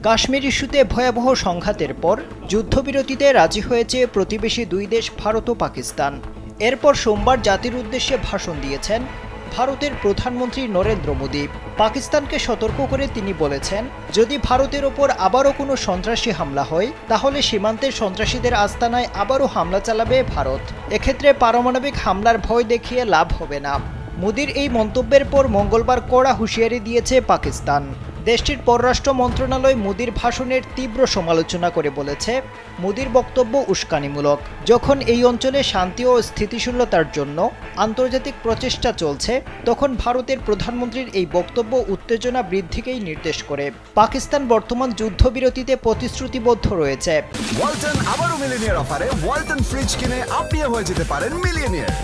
কাশ্মীর ইস্যুতে ভয়াবহ সংঘাতের পর যুদ্ধবিরতিতে রাজি হয়েছে প্রতিবেশী দুই দেশ ভারত ও পাকিস্তান। এরপর সোমবার জাতির উদ্দেশ্যে ভাষণ দিয়েছেন ভারতের প্রধানমন্ত্রী নরেন্দ্র মোদী। পাকিস্তানকে সতর্ক করে তিনি বলেছেন, যদি ভারতের ওপর আবারও কোনো সন্ত্রাসী হামলা হয় তাহলে সীমান্তের সন্ত্রাসীদের আস্তানায় আবারও হামলা চালাবে ভারত। এক্ষেত্রে পারমাণবিক হামলার ভয় দেখিয়ে লাভ হবে না। মোদীর এই মন্তব্যের পর মঙ্গলবার কড়া হুঁশিয়ারি দিয়েছে পাকিস্তান। দেশটির পররাষ্ট্র মন্ত্রণালয় মোদীর ভাষণের তীব্র সমালোচনা করে বলেছে, মোদীর বক্তব্য উস্কানিমূলক। যখন এই অঞ্চলে শান্তি ও স্থিতিশীলতার জন্য আন্তর্জাতিক প্রচেষ্টা চলছে, তখন ভারতের প্রধানমন্ত্রীর এই বক্তব্য উত্তেজনা বৃদ্ধিকেই নির্দেশ করে। পাকিস্তান বর্তমান যুদ্ধবিরতিতে প্রতিশ্রুতিবদ্ধ রয়েছে। ওয়ালটন আবারও মিলিয়নিয়ার অফারে ওয়ালটন ফ্রিজ কিনে আপনিও হয়ে যেতে পারেন মিলিয়নিয়ার।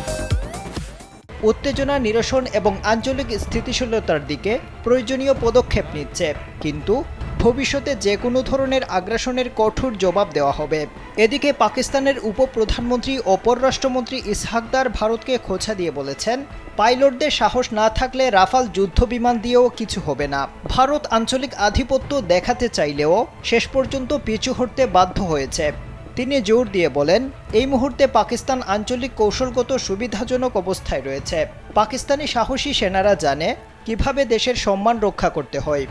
উত্তেজনা নিরসন এবং আঞ্চলিক স্থিতিশীলতার দিকে প্রয়োজনীয় পদক্ষেপ নিচ্ছে, কিন্তু ভবিষ্যতে যে কোনো ধরনের আগ্রাসনের কঠোর জবাব দেওয়া হবে। এদিকে পাকিস্তানের উপপ্রধানমন্ত্রী ও পররাষ্ট্রমন্ত্রী ইসহাকদার ভারতকে খোঁচা দিয়ে বলেছেন, পাইলটদের সাহস না থাকলে রাফাল যুদ্ধ বিমান দিয়েও কিছু হবে না। ভারত আঞ্চলিক আধিপত্য দেখাতে চাইলেও শেষ পর্যন্ত পিছু হটতে বাধ্য হয়েছে। তিনি জোর দিয়ে বলেন, এই মুহূর্তে পাকিস্তান আঞ্চলিক কৌশলগত সুবিধাজনক অবস্থায় রয়েছে। পাকিস্তানি সাহসী সেনারা জানে কিভাবে দেশের সম্মান রক্ষা করতে হয়।